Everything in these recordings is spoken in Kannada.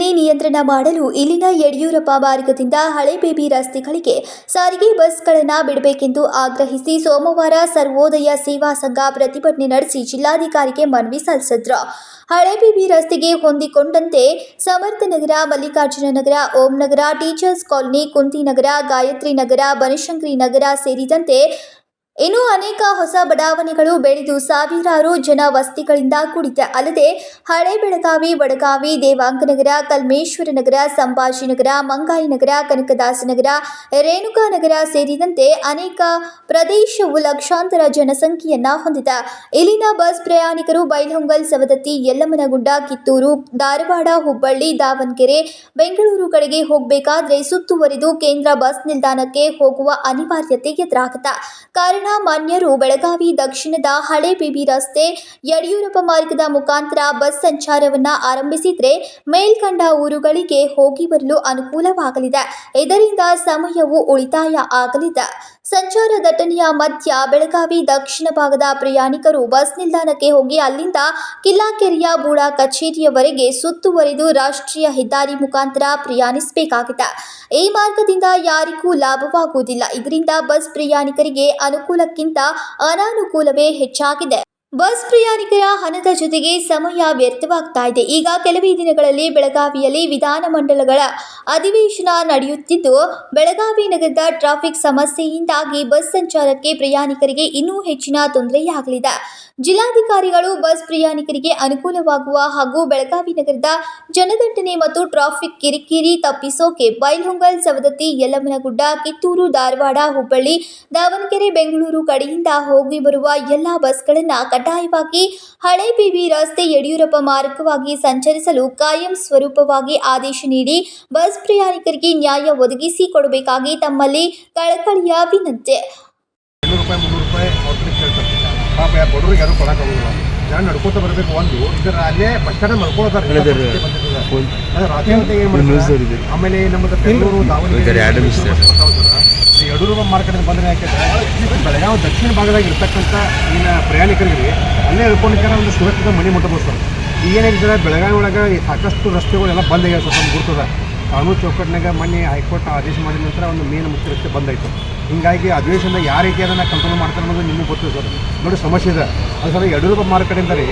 ಘಟನೆ ನಿಯಂತ್ರಣ ಮಾಡಲು ಇಲ್ಲಿನ ಯಡಿಯೂರಪ್ಪ ಮಾರ್ಗದಿಂದ ಹಳೇಬೇಬಿ ರಸ್ತೆಗಳಿಗೆ ಸಾರಿಗೆ ಬಸ್ಗಳನ್ನು ಬಿಡಬೇಕೆಂದು ಆಗ್ರಹಿಸಿ ಸೋಮವಾರ ಸರ್ವೋದಯ ಸೇವಾ ಸಂಘ ಪ್ರತಿಭಟನೆ ನಡೆಸಿ ಜಿಲ್ಲಾಧಿಕಾರಿಗೆ ಮನವಿ ಸಲ್ಲಿಸಿದ್ರು. ಹಳೇಬೇಬಿ ರಸ್ತೆಗೆ ಹೊಂದಿಕೊಂಡಂತೆ ಸಮರ್ಥನಗರ, ಮಲ್ಲಿಕಾರ್ಜುನ ನಗರ, ಓಂ ನಗರ, ಟೀಚರ್ಸ್ ಕಾಲೋನಿ, ಕುಂತಿನಗರ, ಗಾಯತ್ರಿ ನಗರ, ಬನಶಂಕರಿ ನಗರ ಸೇರಿದಂತೆ ಇನ್ನೂ ಅನೇಕ ಹೊಸ ಬಡಾವಣೆಗಳು ಬೆಳೆದು ಸಾವಿರಾರು ಜನ ವಸತಿಗಳಿಂದ ಕೂಡಿದೆ. ಅಲ್ಲದೆ ಹಳೆ ಬೆಳಗಾವಿ, ವಡಗಾವಿ, ದೇವಾಂಗನಗರ, ಕಲ್ಮೇಶ್ವರ ನಗರ, ಸಂಭಾಜಿನಗರ, ಮಂಗಾಯಿನಗರ, ಕನಕದಾಸನಗರ, ರೇಣುಕಾನಗರ ಸೇರಿದಂತೆ ಅನೇಕ ಪ್ರದೇಶವು ಲಕ್ಷಾಂತರ ಜನಸಂಖ್ಯೆಯನ್ನ ಹೊಂದಿದೆ. ಇಲ್ಲಿನ ಬಸ್ ಪ್ರಯಾಣಿಕರು ಬೈಲಹೊಂಗಲ, ಸವದತ್ತಿ, ಯಲ್ಲಮ್ಮನಗುಡ್ಡ, ಕಿತ್ತೂರು, ಧಾರವಾಡ, ಹುಬ್ಬಳ್ಳಿ, ದಾವಣಗೆರೆ, ಬೆಂಗಳೂರು ಕಡೆಗೆ ಹೋಗಬೇಕಾದ್ರೆ ಸುತ್ತುವರಿದು ಕೇಂದ್ರ ಬಸ್ ನಿಲ್ದಾಣಕ್ಕೆ ಹೋಗುವ ಅನಿವಾರ್ಯತೆ ಎದುರಾಗಿದೆ. ಕಾರಣ ಮಾನ್ಯರು ಬೆಳಗಾವಿ ದಕ್ಷಿಣದ ಹಳೇಬೇಬಿ ರಸ್ತೆ ಯಡಿಯೂರಪ್ಪ ಮಾರ್ಗದ ಮುಖಾಂತರ ಬಸ್ ಸಂಚಾರವನ್ನ ಆರಂಭಿಸಿದ್ರೆ ಮೇಲ್ಕಂಡ ಊರುಗಳಿಗೆ ಹೋಗಿ ಬರಲು ಅನುಕೂಲವಾಗಲಿದೆ. ಇದರಿಂದ ಸಮಯವು ಉಳಿತಾಯ ಆಗಲಿದೆ. ಸಂಚಾರ ದಟ್ಟಣೆಯ ಮಧ್ಯ ಬೆಳಗಾವಿ ದಕ್ಷಿಣ ಭಾಗದ ಪ್ರಯಾಣಿಕರು ಬಸ್ ನಿಲ್ದಾಣಕ್ಕೆ ಹೋಗಿ ಅಲ್ಲಿಂದ ಕಿಲ್ಲಾಕೆರೆಯ ಬೂಡಾ ಕಚೇರಿಯವರೆಗೆ ಸುತ್ತುವರಿದು ರಾಷ್ಟ್ರೀಯ ಹೆದ್ದಾರಿ ಮುಖಾಂತರ ಪ್ರಯಾಣಿಸಬೇಕಾಗಿದೆ. ಈ ಮಾರ್ಗದಿಂದ ಯಾರಿಗೂ ಲಾಭವಾಗುವುದಿಲ್ಲ. ಇದರಿಂದ ಬಸ್ ಪ್ರಯಾಣಿಕರಿಗೆ ಅನುಕೂಲಕ್ಕಿಂತ ಅನಾನುಕೂಲವೇ ಹೆಚ್ಚಾಗಿದೆ. ಬಸ್ ಪ್ರಯಾಣಿಕರ ಹಣದ ಜೊತೆಗೆ ಸಮಯ ವ್ಯರ್ಥವಾಗ್ತಾ ಇದೆ. ಈಗ ಕೆಲವೇ ದಿನಗಳಲ್ಲಿ ಬೆಳಗಾವಿಯಲ್ಲಿ ವಿಧಾನಮಂಡಲಗಳ ಅಧಿವೇಶನ ನಡೆಯುತ್ತಿದ್ದು, ಬೆಳಗಾವಿ ನಗರದ ಟ್ರಾಫಿಕ್ ಸಮಸ್ಯೆಯಿಂದಾಗಿ ಬಸ್ ಸಂಚಾರಕ್ಕೆ ಪ್ರಯಾಣಿಕರಿಗೆ ಇನ್ನೂ ಹೆಚ್ಚಿನ ತೊಂದರೆಯಾಗಲಿದೆ. ಜಿಲ್ಲಾಧಿಕಾರಿಗಳು ಬಸ್ ಪ್ರಯಾಣಿಕರಿಗೆ ಅನುಕೂಲವಾಗುವ ಹಾಗೂ ಬೆಳಗಾವಿ ನಗರದ ಜನದಟ್ಟಣೆ ಮತ್ತು ಟ್ರಾಫಿಕ್ ಕಿರಿಕಿರಿ ತಪ್ಪಿಸೋಕೆ ಬೈಲಹೊಂಗಲ, ಸವದತ್ತಿ, ಯಲ್ಲಮ್ಮನಗುಡ್ಡ, ಕಿತ್ತೂರು, ಧಾರವಾಡ, ಹುಬ್ಬಳ್ಳಿ, ದಾವಣಗೆರೆ, ಬೆಂಗಳೂರು ಕಡೆಯಿಂದ ಹೋಗಿ ಬರುವ ಎಲ್ಲ ಬಸ್ಗಳನ್ನು ಕಡ್ಡಾಯವಾಗಿ ಹಳೇಬೇಬಿ ರಸ್ತೆ ಯಡಿಯೂರಪ್ಪ ಮಾರ್ಗವಾಗಿ ಸಂಚರಿಸಲು ಕಾಯಂ ಸ್ವರೂಪವಾಗಿ ಆದೇಶ ನೀಡಿ ಬಸ್ ಪ್ರಯಾಣಿಕರಿಗೆ ನ್ಯಾಯ ಒದಗಿಸಿ ಕೊಡಬೇಕಾಗಿ ತಮ್ಮಲ್ಲಿ ಕಳಕಳಿಯ ವಿನಂತಿ. ಪಾಪ ಬಡವ್ರಿಗೆ ಯಾರು ಕೊಡೋಕ್ಕಾಗೋದಿಲ್ಲ. ಜನ ನಡ್ಕೋತ ಬರಬೇಕು. ಒಂದು ಇದರ ಅಲ್ಲೇ ಬಸ್ ಸ್ಟ್ಯಾಂಡ್ ಮಲ್ಕೊಳ್ತಾರೆ. ರಾತ್ರಿ ಹೊತ್ತಿಗೆ ಏನು ಮಾಡ್ತಾರೆ. ಆಮೇಲೆ ನಮ್ಮದು ಬೆಂಗಳೂರು, ದಾವಣಗೆರೆ, ಯಡಿಯೂರಪ್ಪ ಮಾರ್ಕೆಟ್ ಬಂದರೆ ಯಾಕೆಂದರೆ ಬೆಳಗಾವಿ ದಕ್ಷಿಣ ಭಾಗದಾಗ ಇರ್ತಕ್ಕಂಥ ಇನ್ನು ಪ್ರಯಾಣಿಕರಿಗೆ ಅಲ್ಲೇ ಹೇಳ್ಕೊಂಡಿದ್ದಾರೆ. ಒಂದು ಸುರಕ್ಷಿತ ಮನೆ ಮುಟ್ಟಬಹುದು ಸರ್. ಈಗೇನಾಗಿದ್ದಾರೆ ಬೆಳಗಾವಿ ಒಳಗೆ ಸಾಕಷ್ಟು ರಸ್ತೆಗಳೆಲ್ಲ ಬಂದ್ ಆಗ್ಯಾವ. ಸ್ವಲ್ಪ ಗುರ್ತದ ಕಾನೂನು ಚೌಕಟ್ಟಿನಾಗ ಮೊನ್ನೆ ಹೈಕೋರ್ಟ್ ಆದೇಶ ಮಾಡಿದ ನಂತರ ಒಂದು ಮೇನ್ ಮುಖ್ಯ ರಸ್ತೆ ಬಂದಾಯಿತು. ಹೀಗಾಗಿ ಅಧಿವೇಶನದ ಯಾವ ರೀತಿ ಅದನ್ನು ಕಂಟ್ರೋಲ್ ಮಾಡ್ತಾರೆ ಅನ್ನೋದು ನಿಮಗೆ ಗೊತ್ತಿದೆ ಸರ್. ನೋಡಿ ಸಮಸ್ಯೆ ಇದೆ. ಅದು ಸಲ ಯಡಿಯೂರಪ್ಪ ಮಾರ್ಕೆಟಿಂದರೆ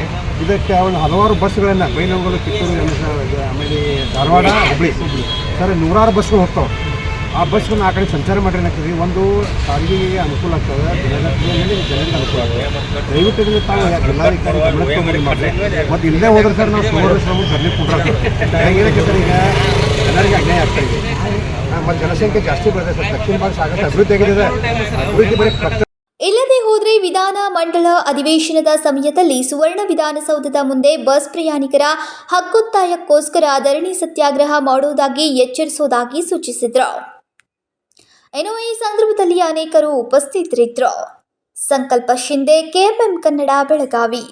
ಇದಕ್ಕೆ ಒಂದು ಹಲವಾರು ಬಸ್ಗಳನ್ನು ಬೈಲಹೊಂಗಲ, ಕಿತ್ತೂರು, ಆಮೇಲೆ ಧಾರವಾಡ, ಹುಬ್ಬಳ್ಳಿ ಸರ್ ನೂರಾರು ಬಸ್ಗಳು ಹೋಗ್ತಾವೆ. ಆ ಬಸ್ಗಳನ್ನ ಆ ಕಡೆ ಸಂಚಾರ ಮಾಡಿದ್ರೆ ಏನಾಗ್ತದೆ, ಒಂದು ಸಾರಿಗೆಗೆ ಅನುಕೂಲ ಆಗ್ತದೆ, ಜನರಿಗೆ ಅನುಕೂಲ ಆಗ್ತದೆ. ದಯವಿಟ್ಟು ಇದನ್ನು ತಾವು ಜಿಲ್ಲಾಧಿಕಾರಿ ಗಮನಕ್ಕೆ ಮಾಡಿರಿ. ಮತ್ತು ಇಲ್ಲದೆ ಹೋದ್ರೆ ಸರ್ ನಾವು ಸುಮಾರು ಧರಣಿ ಕೂಡ್ರಾಗ್ತದೆ. ಏನಕ್ಕೆ ಸರ್ ಈಗ ಎಲ್ಲರಿಗೆ ಅನ್ಯಾಯ ಆಗ್ತಾ ಇದೆ. ಮತ್ತು ಜನಸಂಖ್ಯೆ ಜಾಸ್ತಿ ಬರ್ತದೆ ಸರ್. ದಕ್ಷಿಣ ಭಾಗ ಸಾಕಷ್ಟು ಅಭಿವೃದ್ಧಿ ಆಗಿದೆ. ಅಭಿವೃದ್ಧಿ ಬರೀ ಇಲ್ಲದೆ ಹೋದರೆ ವಿಧಾನ ಮಂಡಲ ಅಧಿವೇಶನದ ಸಮಯದಲ್ಲಿ ಸುವರ್ಣ ವಿಧಾನಸೌಧದ ಮುಂದೆ ಬಸ್ ಪ್ರಯಾಣಿಕರ ಹಕ್ಕೊತ್ತಾಯಕ್ಕೋಸ್ಕರ ಧರಣಿ ಸತ್ಯಾಗ್ರಹ ಮಾಡುವುದಾಗಿ ಎಚ್ಚರಿಸುವುದಾಗಿ ಸೂಚಿಸಿದರು. ಇನ್ನು ಈ ಸಂದರ್ಭದಲ್ಲಿ ಅನೇಕರು ಉಪಸ್ಥಿತರಿದ್ದರು. ಸಂಕಲ್ಪ ಶಿಂದೆ, KMM ಕನ್ನಡ, ಬೆಳಗಾವಿ.